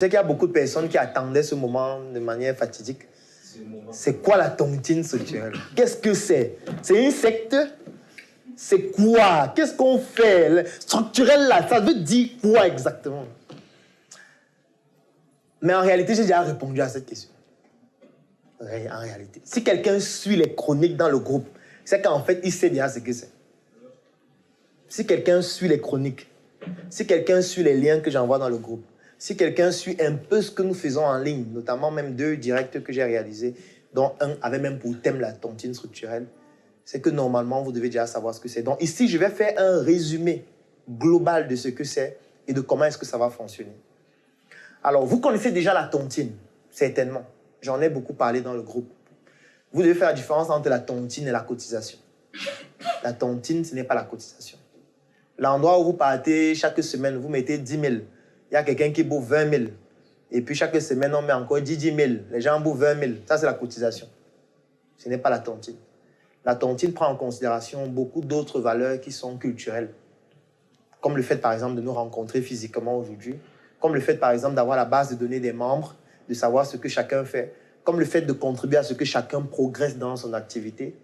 Je sais qu'il y a beaucoup de personnes qui attendaient ce moment de manière fatidique. C'est quoi la tontine structurelle? Qu'est-ce que c'est? C'est une secte? C'est quoi? Qu'est-ce qu'on fait? Structurel là, ça veut dire quoi exactement? Mais en réalité, j'ai déjà répondu à cette question. En réalité. Si quelqu'un suit les chroniques dans le groupe, c'est qu'en fait, il sait déjà ce que c'est. Si quelqu'un suit les chroniques, si quelqu'un suit les liens que j'envoie dans le groupe, si quelqu'un suit un peu ce que nous faisons en ligne, notamment même 2 directs que j'ai réalisés, dont un avait même pour thème la tontine structurelle, c'est que normalement, vous devez déjà savoir ce que c'est. Donc ici, je vais faire un résumé global de ce que c'est et de comment est-ce que ça va fonctionner. Alors, vous connaissez déjà la tontine, certainement. J'en ai beaucoup parlé dans le groupe. Vous devez faire la différence entre la tontine et la cotisation. La tontine, ce n'est pas la cotisation. L'endroit où vous partez chaque semaine, vous mettez 10 000. Il y a quelqu'un qui bouffe 20 000. Et puis chaque semaine, on met encore 10 000. Les gens bouffent 20 000. Ça, c'est la cotisation. Ce n'est pas la tontine. La tontine prend en considération beaucoup d'autres valeurs qui sont culturelles. Comme le fait, par exemple, de nous rencontrer physiquement aujourd'hui. Comme le fait, par exemple, d'avoir la base de données des membres, de savoir ce que chacun fait. Comme le fait de contribuer à ce que chacun progresse dans son activité.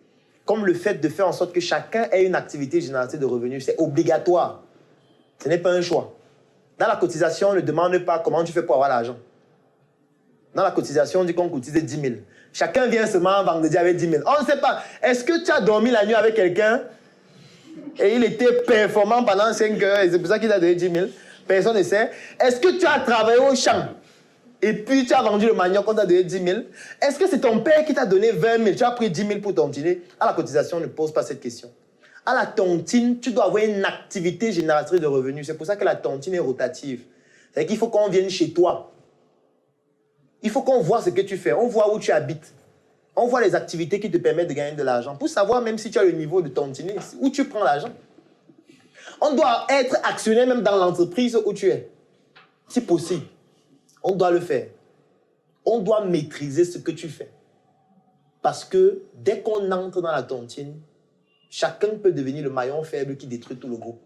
Comme le fait de faire en sorte que chacun ait une activité génératrice de revenus. C'est obligatoire. Ce n'est pas un choix. Dans la cotisation, on ne demande pas comment tu fais pour avoir l'argent. Dans la cotisation, on dit qu'on cotise 10 000. Chacun vient seulement vendredi avec 10 000. On ne sait pas. Est-ce que tu as dormi la nuit avec quelqu'un et il était performant pendant 5 heures et c'est pour ça qu'il t'a donné 10 000? Personne ne sait. Est-ce que tu as travaillé au champ et puis tu as vendu le manioc qu'on t'a donné 10 000? Est-ce que c'est ton père qui t'a donné 20 000? Tu as pris 10 000 pour tontiner? À la cotisation, on ne pose pas cette question. À la tontine, tu dois avoir une activité génératrice de revenus. C'est pour ça que la tontine est rotative. C'est-à-dire qu'il faut qu'on vienne chez toi. Il faut qu'on voit ce que tu fais. On voit où tu habites. On voit les activités qui te permettent de gagner de l'argent. Pour savoir même si tu as le niveau de tontiner, où tu prends l'argent. On doit être actionnaire même dans l'entreprise où tu es. Si possible. On doit le faire. On doit maîtriser ce que tu fais. Parce que dès qu'on entre dans la tontine, chacun peut devenir le maillon faible qui détruit tout le groupe.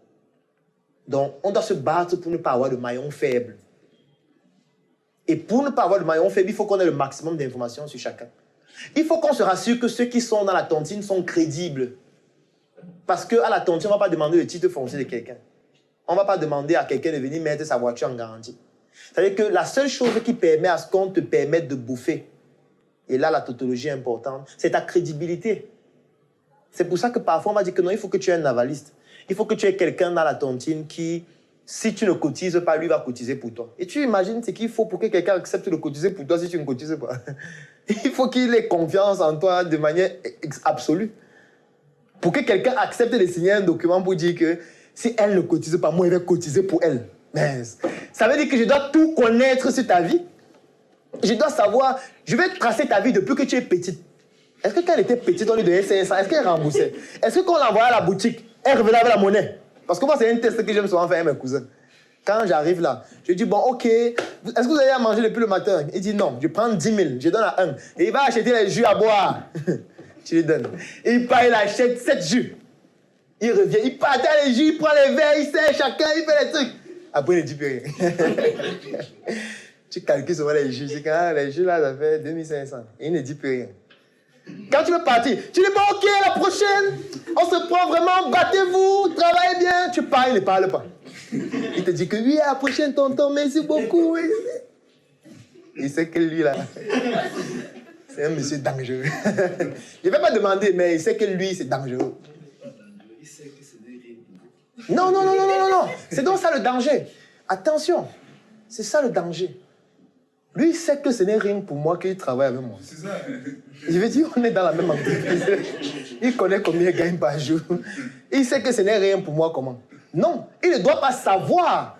Donc, on doit se battre pour ne pas avoir de maillon faible. Et pour ne pas avoir de maillon faible, il faut qu'on ait le maximum d'informations sur chacun. Il faut qu'on se rassure que ceux qui sont dans la tontine sont crédibles. Parce qu'à la tontine, on ne va pas demander le titre foncier de quelqu'un. On ne va pas demander à quelqu'un de venir mettre sa voiture en garantie. C'est-à-dire que la seule chose qui permet à ce qu'on te permette de bouffer, et là la tautologie est importante, c'est ta crédibilité. C'est pour ça que parfois on m'a dit que non, il faut que tu aies un avaliste. Il faut que tu aies quelqu'un dans la tontine qui, si tu ne cotises pas, lui va cotiser pour toi. Et tu imagines ce qu'il faut pour que quelqu'un accepte de cotiser pour toi si tu ne cotises pas. Il faut qu'il ait confiance en toi de manière absolue. Pour que quelqu'un accepte de signer un document pour dire que si elle ne cotise pas, moi, je vais cotiser pour elle. Mais ça veut dire que je dois tout connaître sur ta vie. Je dois savoir, je vais tracer ta vie depuis que tu es petite. Est-ce que quand elle était petite, on lui donnait 500? Est-ce qu'elle remboursait? Est-ce que quand on l'envoyait à la boutique, elle revenait avec la monnaie? Parce que moi, c'est un test que j'aime souvent faire avec mes cousins. Quand j'arrive là, je dis, bon, ok, est-ce que vous allez à manger depuis le matin? Il dit, non, je prends 10 000, je donne à un. Et il va acheter les jus à boire. Tu lui donnes. Et il part, il achète 7 jus. Il revient, il part à les jus, il prend les verres, il sert chacun, il fait les trucs. Après, il ne dit plus rien. Tu calcules souvent les jus. C'est quand les jus là, ça fait 2500. Et il ne dit plus rien. Quand tu veux partir, tu dis, bon, ok, la prochaine, on se prend vraiment, battez-vous, travaillez bien. Tu pars, il ne parle pas. Il te dit que oui, à la prochaine, tonton, merci beaucoup. Il sait que lui, là, c'est un monsieur dangereux. Je ne vais pas demander, mais il sait que lui, c'est dangereux. Il sait que ce n'est rien. Non, non, non, non, non, non. C'est donc ça le danger. Attention, c'est ça le danger. Lui, il sait que ce n'est rien pour moi qu'il travaille avec moi. C'est ça. Je veux dire, on est dans la même entreprise. Il connaît combien il gagne par jour. Il sait que ce n'est rien pour moi, comment? Non, il ne doit pas savoir.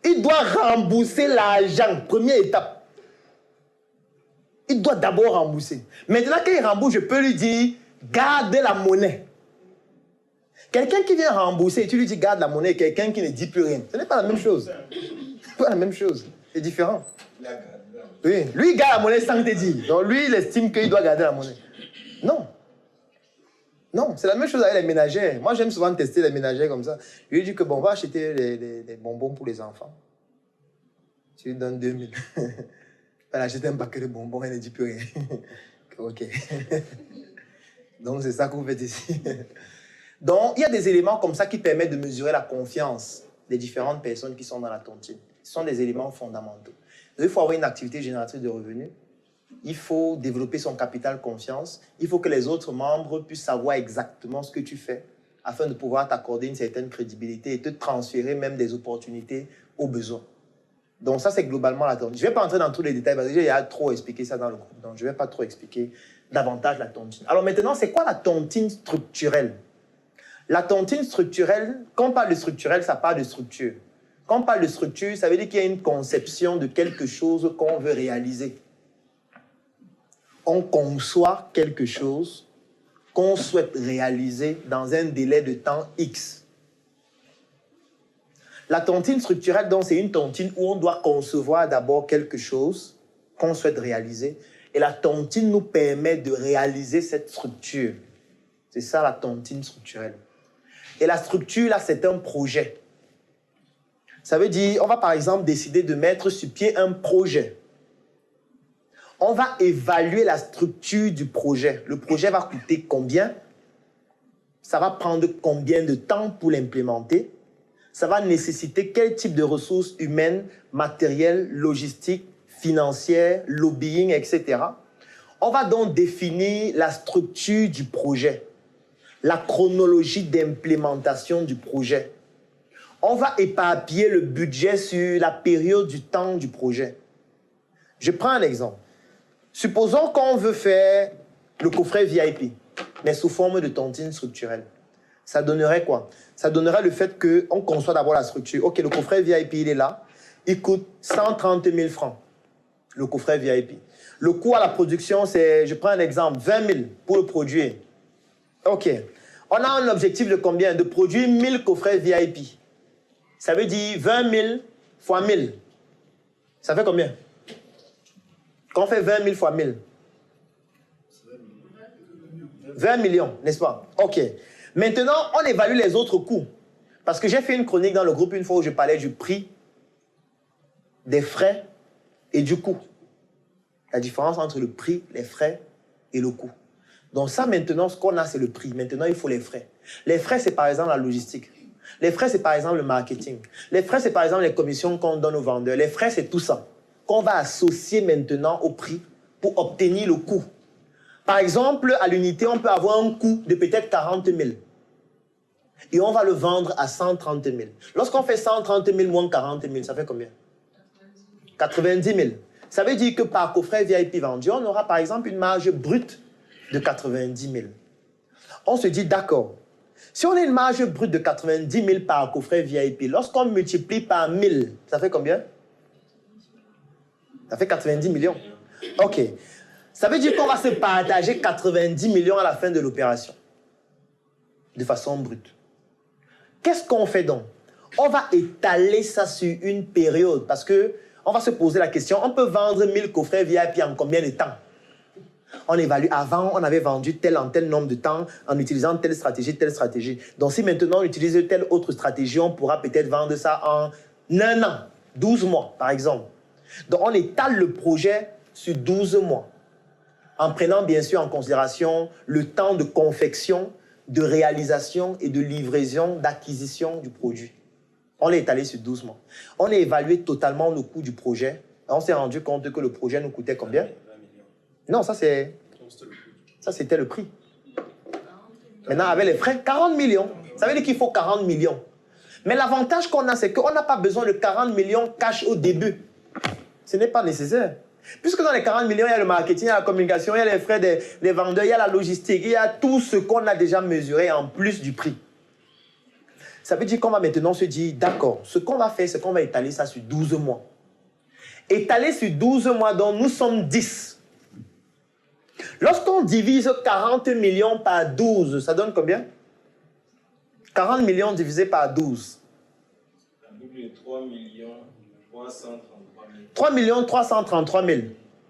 Il doit rembourser l'argent, première étape. Il doit d'abord rembourser. Maintenant, quand il rembourse, je peux lui dire, garde la monnaie. Quelqu'un qui vient rembourser, tu lui dis, garde la monnaie, quelqu'un qui ne dit plus rien. Ce n'est pas la même chose. Ce n'est pas la même chose. C'est différent. Oui, lui, il garde la monnaie sans te dire. Donc, lui, il estime qu'il doit garder la monnaie. Non. Non, c'est la même chose avec les ménagères. Moi, j'aime souvent tester les ménagères comme ça. Je lui dis que, bon, on va acheter des bonbons pour les enfants. Tu lui donnes 2000. Elle achète un paquet de bonbons, elle ne dit plus rien. Ok. Donc, c'est ça que vous faites ici. Donc, il y a des éléments comme ça qui permettent de mesurer la confiance des différentes personnes qui sont dans la tontine. Ce sont des éléments fondamentaux. Donc, il faut avoir une activité génératrice de revenus. Il faut développer son capital confiance. Il faut que les autres membres puissent savoir exactement ce que tu fais afin de pouvoir t'accorder une certaine crédibilité et te transférer même des opportunités aux besoins. Donc ça, c'est globalement la tontine. Je ne vais pas entrer dans tous les détails parce que j'ai déjà trop expliqué ça dans le groupe. Donc je ne vais pas trop expliquer davantage la tontine. Alors maintenant, c'est quoi la tontine structurelle? La tontine structurelle, quand on parle de structurelle, ça parle de structure. Quand on parle de structure, ça veut dire qu'il y a une conception de quelque chose qu'on veut réaliser. On conçoit quelque chose qu'on souhaite réaliser dans un délai de temps X. La tontine structurelle, donc, c'est une tontine où on doit concevoir d'abord quelque chose qu'on souhaite réaliser. Et la tontine nous permet de réaliser cette structure. C'est ça la tontine structurelle. Et la structure, là, c'est un projet. Ça veut dire, on va par exemple décider de mettre sur pied un projet. On va évaluer la structure du projet. Le projet va coûter combien? Ça va prendre combien de temps pour l'implémenter? Ça va nécessiter quel type de ressources humaines, matérielles, logistiques, financières, lobbying, etc. On va donc définir la structure du projet, la chronologie d'implémentation du projet. On va éparpiller le budget sur la période du temps du projet. Je prends un exemple. Supposons qu'on veut faire le coffret VIP, mais sous forme de tontine structurelle. Ça donnerait quoi? Ça donnerait le fait qu'on conçoit d'abord la structure. Ok, le coffret VIP, il est là. Il coûte 130 000 francs, le coffret VIP. Le coût à la production, c'est, je prends un exemple, 20 000 pour le produire. Ok. On a un objectif de combien? De produire 1000 coffrets VIP. Ça veut dire 20 000 fois 1000. Ça fait combien? Quand on fait 20 000 fois 1000. 20 millions, n'est-ce pas? Ok. Maintenant, on évalue les autres coûts. Parce que j'ai fait une chronique dans le groupe une fois où je parlais du prix, des frais et du coût. La différence entre le prix, les frais et le coût. Donc ça, maintenant, ce qu'on a, c'est le prix. Maintenant, il faut les frais. Les frais, c'est par exemple la logistique. Les frais, c'est par exemple le marketing. Les frais, c'est par exemple les commissions qu'on donne aux vendeurs. Les frais, c'est tout ça qu'on va associer maintenant au prix pour obtenir le coût. Par exemple, à l'unité, on peut avoir un coût de peut-être 40 000. Et on va le vendre à 130 000. Lorsqu'on fait 130 000 moins 40 000, ça fait combien? 90 000. Ça veut dire que par coffret VIP vendu, on aura par exemple une marge brute de 90 000. On se dit, d'accord, si on a une marge brute de 90 000 par coffret VIP, lorsqu'on multiplie par 1000, ça fait combien? Ça fait 90 millions. Ok. Ça veut dire qu'on va se partager 90 millions à la fin de l'opération. De façon brute. Qu'est-ce qu'on fait donc? On va étaler ça sur une période parce qu'on va se poser la question, on peut vendre 1000 coffrets VIP en combien de temps? On évalue, avant on avait vendu tel en tel nombre de temps en utilisant telle stratégie, telle stratégie. Donc si maintenant on utilise telle autre stratégie, on pourra peut-être vendre ça en 1 an, 12 mois par exemple. Donc on étale le projet sur 12 mois en prenant bien sûr en considération le temps de confection, de réalisation et de livraison, d'acquisition du produit. On l'a étalé sur 12 mois. On a évalué totalement le coût du projet. On s'est rendu compte que le projet nous coûtait combien? 20 millions. Non, ça c'était le prix. Maintenant, avec les frais, 40 millions. Ça veut dire qu'il faut 40 millions. Mais l'avantage qu'on a, c'est qu'on n'a pas besoin de 40 millions cash au début. Ce n'est pas nécessaire. Puisque dans les 40 millions, il y a le marketing, il y a la communication, il y a les frais des vendeurs, il y a la logistique, il y a tout ce qu'on a déjà mesuré en plus du prix. Ça veut dire qu'on va maintenant se dire, d'accord, ce qu'on va faire, c'est qu'on va étaler ça sur 12 mois. Étaler sur 12 mois, donc nous sommes 10. Lorsqu'on divise 40 millions par 12, ça donne combien? 40 millions divisé par 12. Ça donne 3 3 333 000.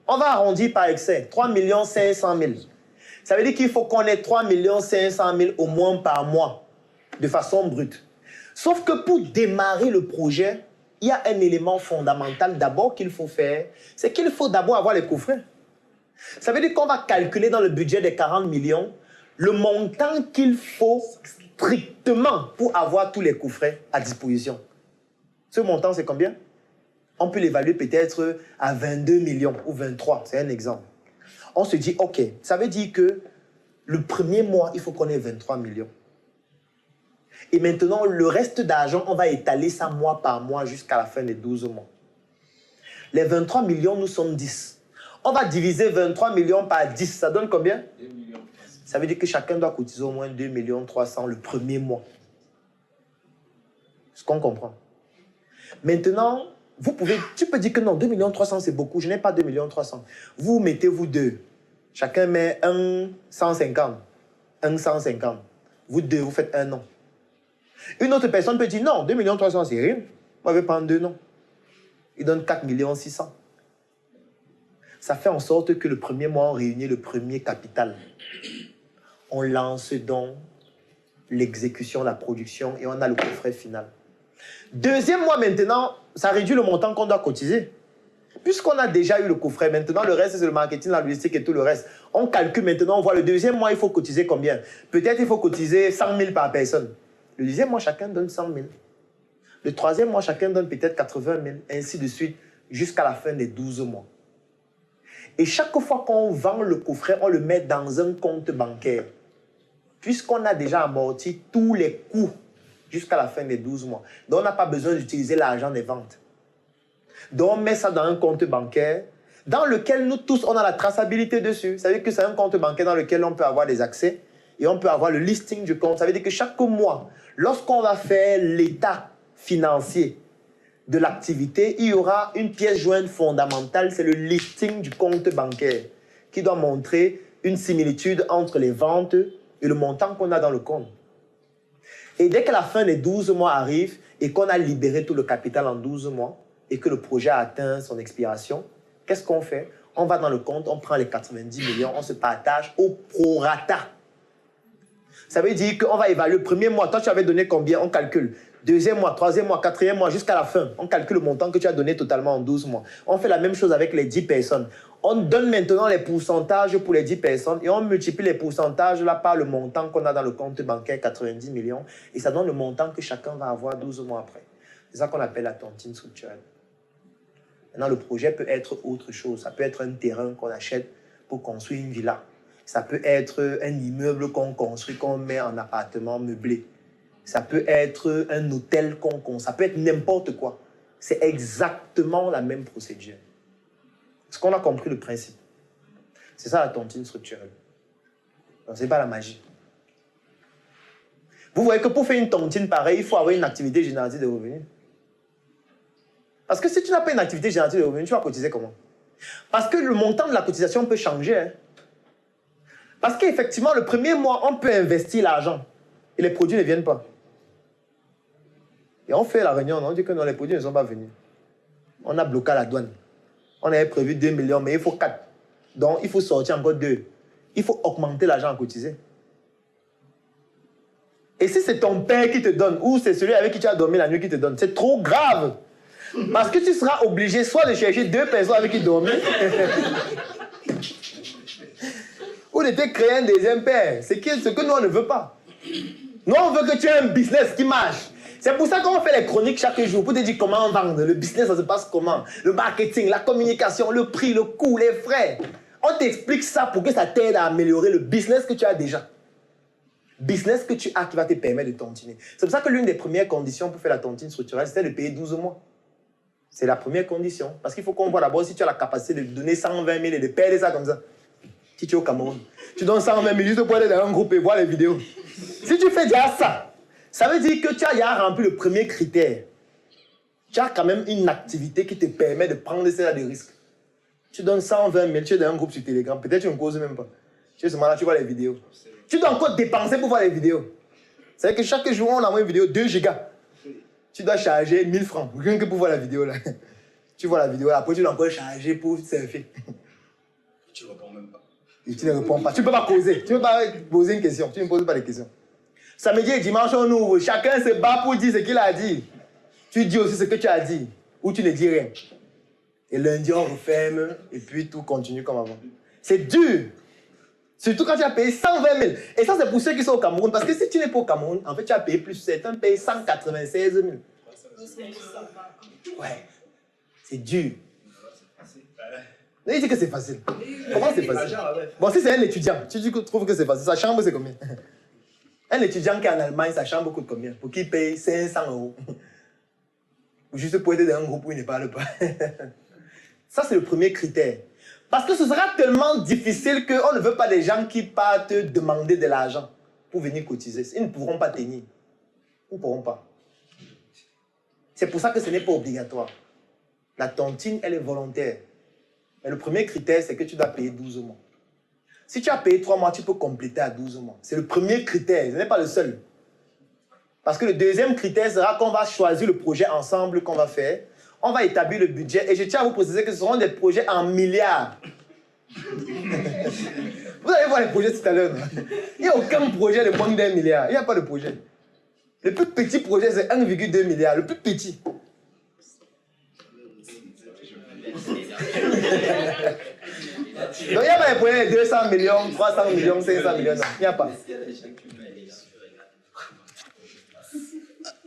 On va arrondir par excès. 3 500 000. Ça veut dire qu'il faut qu'on ait 3 500 000 au moins par mois, de façon brute. Sauf que pour démarrer le projet, il y a un élément fondamental d'abord qu'il faut faire, c'est qu'il faut d'abord avoir les coffrets. Ça veut dire qu'on va calculer dans le budget des 40 millions le montant qu'il faut strictement pour avoir tous les coffrets à disposition. Ce montant, c'est combien? On peut l'évaluer peut-être à 22 millions ou 23, c'est un exemple. On se dit, OK, ça veut dire que le premier mois, il faut qu'on ait 23 millions. Et maintenant, le reste d'argent, on va étaler ça mois par mois jusqu'à la fin des 12 mois. Les 23 millions, nous sommes 10. On va diviser 23 millions par 10, ça donne combien? 2 millions. Ça veut dire que chacun doit cotiser au moins 2 300 000 le premier mois. Ce qu'on comprend. Maintenant, tu peux dire que non, 2 300 000 c'est beaucoup, je n'ai pas 2 300 000. Vous mettez-vous deux. Chacun met 150. Vous deux, vous faites un nom. Une autre personne peut dire non, 2 300 000 c'est rien. Moi, je vais prendre deux noms. Il donne 4 600 000. Ça fait en sorte que le premier mois, on réunit le premier capital. On lance donc l'exécution, la production et on a le coffret final. Deuxième mois maintenant, ça réduit le montant qu'on doit cotiser. Puisqu'on a déjà eu le coffret, maintenant le reste c'est le marketing, la logistique et tout le reste. On calcule maintenant, on voit le deuxième mois, il faut cotiser combien? Peut-être il faut cotiser 100 000 par personne. Le deuxième mois, chacun donne 100 000. Le troisième mois, chacun donne peut-être 80 000, ainsi de suite, jusqu'à la fin des 12 mois. Et chaque fois qu'on vend le coffret, on le met dans un compte bancaire. Puisqu'on a déjà amorti tous les coûts jusqu'à la fin des 12 mois. Donc, on n'a pas besoin d'utiliser l'argent des ventes. Donc, on met ça dans un compte bancaire dans lequel nous tous, on a la traçabilité dessus. Ça veut dire que c'est un compte bancaire dans lequel on peut avoir des accès et on peut avoir le listing du compte. Ça veut dire que chaque mois, lorsqu'on va faire l'état financier de l'activité, il y aura une pièce jointe fondamentale, c'est le listing du compte bancaire qui doit montrer une similitude entre les ventes et le montant qu'on a dans le compte. Et dès que la fin des 12 mois arrive et qu'on a libéré tout le capital en 12 mois et que le projet a atteint son expiration, qu'est-ce qu'on fait? On va dans le compte, on prend les 90 millions, on se partage au prorata. Ça veut dire qu'on va évaluer le premier mois. Toi, tu avais donné combien? On calcule. Deuxième mois, troisième mois, quatrième mois, jusqu'à la fin. On calcule le montant que tu as donné totalement en 12 mois. On fait la même chose avec les 10 personnes. On donne maintenant les pourcentages pour les 10 personnes et on multiplie les pourcentages là par le montant qu'on a dans le compte bancaire, 90 millions. Et ça donne le montant que chacun va avoir 12 mois après. C'est ça qu'on appelle la tontine structurelle. Maintenant, le projet peut être autre chose. Ça peut être un terrain qu'on achète pour construire une villa. Ça peut être un immeuble qu'on construit, qu'on met en appartement meublé. Ça peut être un hôtel qu'on construit. Ça peut être n'importe quoi. C'est exactement la même procédure. Est-ce qu'on a compris le principe? C'est ça la tontine structurelle. Ce n'est pas la magie. Vous voyez que pour faire une tontine pareille, il faut avoir une activité génératrice de revenus. Parce que si tu n'as pas une activité génératrice de revenus, tu vas cotiser comment? Parce que le montant de la cotisation peut changer. Hein? Parce qu'effectivement, le premier mois, on peut investir l'argent et les produits ne viennent pas. Et on fait la réunion, on dit que non, les produits ne sont pas venus. On a bloqué la douane. On avait prévu 2 millions, mais il faut 4. Donc, il faut sortir encore 2. Il faut augmenter l'argent à cotiser. Et si c'est ton père qui te donne, ou c'est celui avec qui tu as dormi la nuit qui te donne, c'est trop grave. Parce que tu seras obligé soit de chercher 2 personnes avec qui dormir, ou de te créer un deuxième père. C'est ce que nous, on ne veut pas. Nous, on veut que tu aies un business qui marche. C'est pour ça qu'on fait les chroniques chaque jour, pour te dire comment vendre, le business, ça se passe comment, le marketing, la communication, le prix, le coût, les frais. On t'explique ça pour que ça t'aide à améliorer le business que tu as déjà. Business que tu as qui va te permettre de tontiner. C'est pour ça que l'une des premières conditions pour faire la tontine structurelle, c'était de payer 12 mois. C'est la première condition. Parce qu'il faut qu'on voit d'abord si tu as la capacité de donner 120 000 et de perdre ça comme ça. Si tu es au Cameroun, tu donnes 120 000 juste pour aller dans un groupe et voir les vidéos. Si tu fais déjà ça, ça veut dire que tu as déjà rempli le premier critère. Tu as quand même une activité qui te permet de prendre cela de risques. Tu donnes 120 000, tu es dans un groupe sur Telegram, peut-être tu ne causes même pas. Tu es seulement là, tu vois les vidéos. Tu dois encore dépenser pour voir les vidéos. C'est-à-dire que chaque jour, on envoie une vidéo 2 gigas. Tu dois charger 1000 francs, rien que pour voir la vidéo là. Tu vois la vidéo là, après tu dois encore charger pour surfer. Tu ne réponds même pas. Et tu ne réponds pas. Tu ne peux pas causer. Tu ne peux pas poser une question. Tu ne poses pas de questions. Samedi et dimanche, on ouvre. Chacun se bat pour dire ce qu'il a dit. Tu dis aussi ce que tu as dit, ou tu ne dis rien. Et lundi, on referme, et puis tout continue comme avant. C'est dur. Surtout quand tu as payé 120 000. Et ça, c'est pour ceux qui sont au Cameroun. Parce que si tu n'es pas au Cameroun, en fait, tu as payé plus. Certains payent 196 000. Ouais. C'est dur. Il dit que c'est facile. Comment c'est facile? Bon, si c'est un étudiant, tu trouves que c'est facile. Sa chambre, c'est combien? Un étudiant qui est en Allemagne, sa chambre coûte combien? Pour qu'il paye 500 €. Juste pour être dans un groupe où il ne parle pas. Ça, c'est le premier critère. Parce que ce sera tellement difficile qu'on ne veut pas des gens qui partent demander de l'argent pour venir cotiser. Ils ne pourront pas tenir. Ils ne pourront pas. C'est pour ça que ce n'est pas obligatoire. La tontine, elle est volontaire. Mais le premier critère, c'est que tu dois payer 12 mois. Si tu as payé 3 mois, tu peux compléter à 12 mois. C'est le premier critère, ce n'est pas le seul. Parce que le deuxième critère sera qu'on va choisir le projet ensemble qu'on va faire. On va établir le budget. Et je tiens à vous préciser que ce seront des projets en milliards. Vous allez voir les projets tout à l'heure. Il n'y a aucun projet de moins d'1 milliard. Il n'y a pas de projet. Le plus petit projet, c'est 1,2 milliard. Le plus petit. Donc, il n'y a pas de projet de 200 millions, 300 millions, 500 millions. Non, il n'y a pas.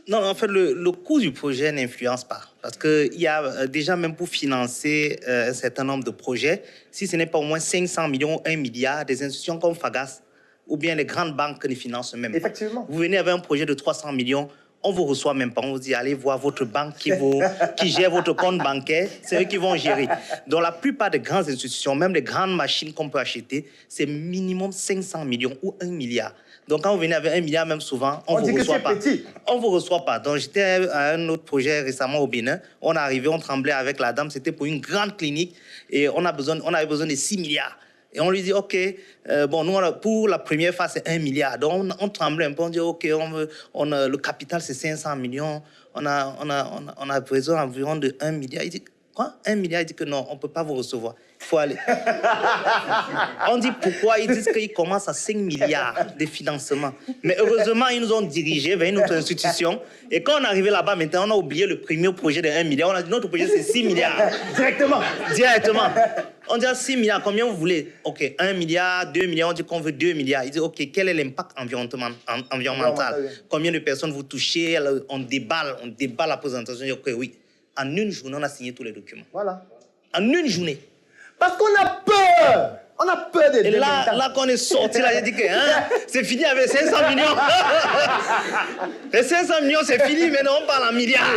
Non, en fait, le coût du projet n'influence pas. Parce qu'il y a déjà, même pour financer un certain nombre de projets, si ce n'est pas au moins 500 millions, 1 milliard, des institutions comme Fagas ou bien les grandes banques ne financent même pas. Effectivement. Vous venez avec un projet de 300 millions, on ne vous reçoit même pas. On vous dit, allez voir votre banque qui gère votre compte bancaire. C'est eux qui vont gérer. Dans la plupart des grandes institutions, même les grandes machines qu'on peut acheter, c'est minimum 500 millions ou 1 milliard. Donc, quand vous venez avec 1 milliard, même souvent, on ne vous reçoit pas. On ne vous reçoit pas. Donc, j'étais à un autre projet récemment au Bénin. On est arrivé, on tremblait avec la dame. C'était pour une grande clinique. Et on avait besoin de 6 milliards. Et on lui dit, OK, bon, nous, pour la première phase, c'est 1 milliard. Donc, on tremblait un peu. On dit, OK, le capital, c'est 500 millions. On a besoin environ de 1 milliard. Il dit, quoi? 1 milliard? Il dit que non, on ne peut pas vous recevoir. Il faut aller. On dit pourquoi? Ils disent qu'ils commencent à 5 milliards de financement. Mais heureusement, ils nous ont dirigés vers une autre institution. Et quand on est arrivé là-bas, maintenant, on a oublié le premier projet de 1 milliard. On a dit notre projet, c'est 6 milliards. Directement. On dit 6 milliards, combien vous voulez? OK, 1 milliard, 2 milliards, on dit qu'on veut 2 milliards. Ils disent, OK, quel est l'impact environnemental? Combien de personnes vous touchez? On déballe la présentation. On dit, OK, oui. En une journée, on a signé tous les documents. Voilà. En une journée. Parce qu'on a peur. On a peur des Et là qu'on est sorti, là, j'ai dit que c'est fini avec 500 millions. Les 500 millions, c'est fini, maintenant on parle en milliards.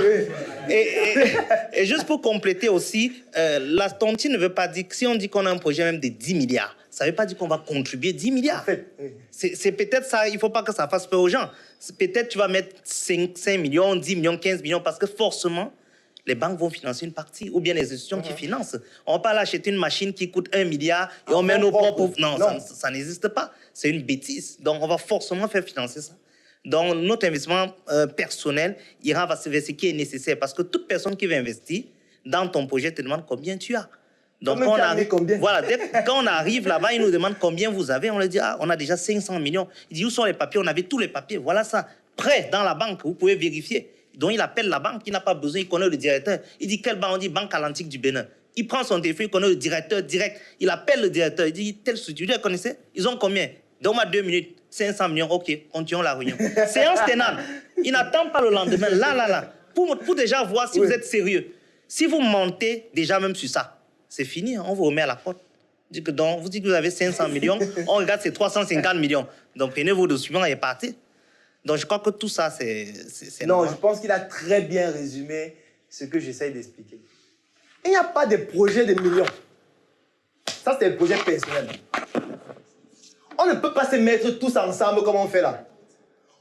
Et juste pour compléter aussi, la tontine ne veut pas dire que si on dit qu'on a un projet même de 10 milliards, ça ne veut pas dire qu'on va contribuer 10 milliards. En fait, oui. C'est peut-être ça, il ne faut pas que ça fasse peur aux gens. Peut-être tu vas mettre 5 millions, 10 millions, 15 millions, parce que forcément, les banques vont financer une partie, ou bien les institutions qui financent. On ne va pas acheter une machine qui coûte 1 milliard et on met nos propres... Non, ça n'existe pas. C'est une bêtise. Donc, on va forcément faire financer ça. Donc, notre investissement personnel ira vers ce qui est nécessaire. Parce que toute personne qui veut investir dans ton projet te demande combien tu as. Donc, quand on arrive là-bas, ils nous demandent combien vous avez. On leur dit, on a déjà 500 millions. Ils disent, où sont les papiers? On avait tous les papiers. Voilà ça. Prêt dans la banque, vous pouvez vérifier. Donc, il appelle la banque, il n'a pas besoin, il connaît le directeur. Il dit, quelle banque? On dit, Banque Atlantique du Bénin. Il prend son téléphone, il connaît le directeur direct. Il appelle le directeur, il dit, telle structure, vous les connaissez? Ils ont combien? Donne-moi 2 minutes, 500 millions, OK, continuons la réunion. Séance ténable. Il n'attend pas le lendemain, là. Pour déjà voir si vous êtes sérieux. Si vous mentez déjà même sur ça, c'est fini, on vous remet à la porte. Vous dites que vous avez 500 millions, on regarde, c'est 350 millions. Donc, prenez vos documents et partez. Donc, je crois que tout ça, c'est non, normal. je pense qu'il a très bien résumé ce que j'essaye d'expliquer. Il n'y a pas de projet de millions. Ça, c'est le projet personnel. On ne peut pas se mettre tous ensemble comme on fait là.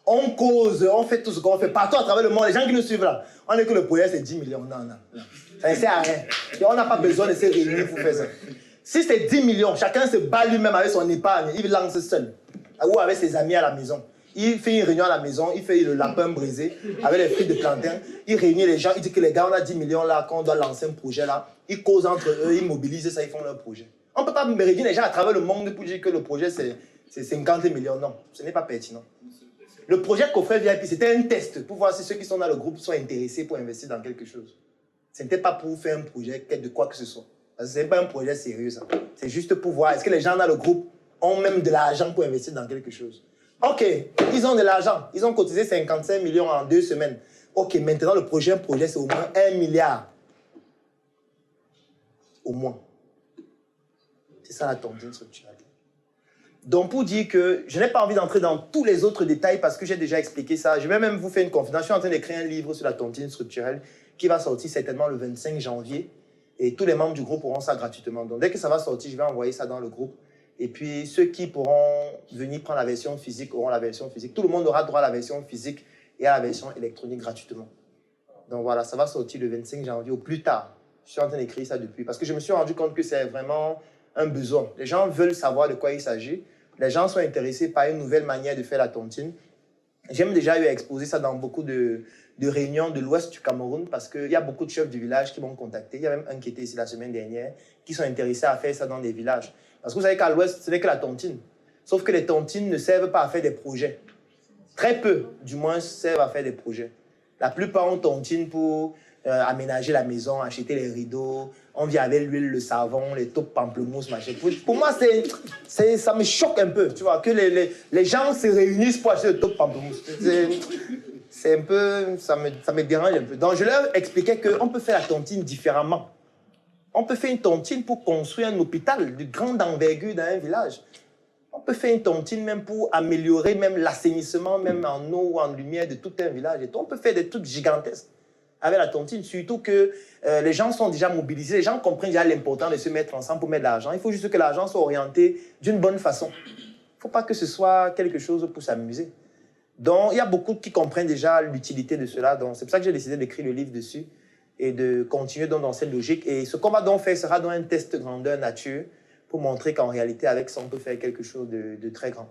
On cause, on fait tout ce qu'on fait partout à travers le monde. Les gens qui nous suivent là, on est que le projet, c'est 10 millions. Non. Ça ne sert à rien. Et on n'a pas besoin de se réunir pour faire ça. Si c'est 10 millions, chacun se bat lui-même avec son épargne. Il lance seul. Ou avec ses amis à la maison. Il fait une réunion à la maison, il fait le lapin brisé avec les fruits de plantain. Il réunit les gens, il dit que les gars, on a 10 millions là, qu'on doit lancer un projet là. Ils causent entre eux, ils mobilisent ça, ils font leur projet. On ne peut pas réunir les gens à travers le monde pour dire que le projet c'est 50 millions. Non, ce n'est pas pertinent. Le projet Coffret VIP, c'était un test pour voir si ceux qui sont dans le groupe sont intéressés pour investir dans quelque chose. Ce n'était pas pour faire un projet de quoi que ce soit. Parce que ce n'est pas un projet sérieux, ça. C'est juste pour voir est-ce que les gens dans le groupe ont même de l'argent pour investir dans quelque chose. Ok, ils ont de l'argent. Ils ont cotisé 55 millions en 2 semaines. Ok, maintenant le prochain projet, c'est au moins 1 milliard. Au moins. C'est ça la tontine structurelle. Donc pour dire que je n'ai pas envie d'entrer dans tous les autres détails parce que j'ai déjà expliqué ça. Je vais même vous faire une confidence. Je suis en train d'écrire un livre sur la tontine structurelle qui va sortir certainement le 25 janvier. Et tous les membres du groupe auront ça gratuitement. Donc dès que ça va sortir, je vais envoyer ça dans le groupe. Et puis, ceux qui pourront venir prendre la version physique auront la version physique. Tout le monde aura droit à la version physique et à la version électronique gratuitement. Donc voilà, ça va sortir le 25 janvier au plus tard. Je suis en train d'écrire ça depuis. Parce que je me suis rendu compte que c'est vraiment un besoin. Les gens veulent savoir de quoi il s'agit. Les gens sont intéressés par une nouvelle manière de faire la tontine. J'aime déjà eu à exposer ça dans beaucoup de réunions de l'ouest du Cameroun parce qu'il y a beaucoup de chefs du village qui m'ont contacté. Il y a même un qui était ici la semaine dernière qui sont intéressés à faire ça dans des villages. Parce que vous savez qu'à l'ouest, ce n'est que la tontine. Sauf que les tontines ne servent pas à faire des projets. Très peu, du moins, servent à faire des projets. La plupart ont tontine pour aménager la maison, acheter les rideaux. On vient avec l'huile, le savon, les taupes pamplemousse, machin. Pour moi, ça me choque un peu, tu vois, que les gens se réunissent pour acheter le taupe pamplemousse. C'est un peu... Ça me dérange un peu. Donc, je leur expliquais qu'on peut faire la tontine différemment. On peut faire une tontine pour construire un hôpital de grande envergure dans un village. On peut faire une tontine même pour améliorer même l'assainissement, même en eau ou en lumière de tout un village. Et on peut faire des trucs gigantesques avec la tontine, surtout que les gens sont déjà mobilisés, les gens comprennent déjà l'important de se mettre ensemble pour mettre de l'argent. Il faut juste que l'argent soit orienté d'une bonne façon. Il ne faut pas que ce soit quelque chose pour s'amuser. Donc, il y a beaucoup qui comprennent déjà l'utilité de cela. Donc, c'est pour ça que j'ai décidé d'écrire le livre dessus et de continuer dans cette logique. Et ce qu'on va donc faire sera dans un test grandeur nature pour montrer qu'en réalité, avec ça, on peut faire quelque chose de très grand.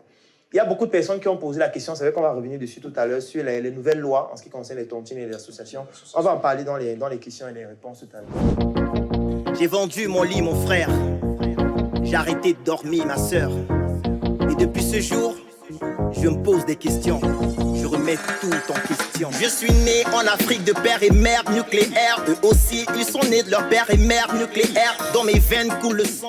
Il y a beaucoup de personnes qui ont posé la question, c'est vrai qu'on va revenir dessus tout à l'heure, sur les nouvelles lois en ce qui concerne les tontines et les associations. On va en parler dans les questions et les réponses tout à l'heure. J'ai vendu mon lit, mon frère. J'ai arrêté de dormir, ma sœur. Et depuis ce jour, je me pose des questions. Je remets tout en question. Je suis né en Afrique de père et mère nucléaire. Eux aussi, ils sont nés de leur père et mère nucléaire. Dans mes veines coule le sang.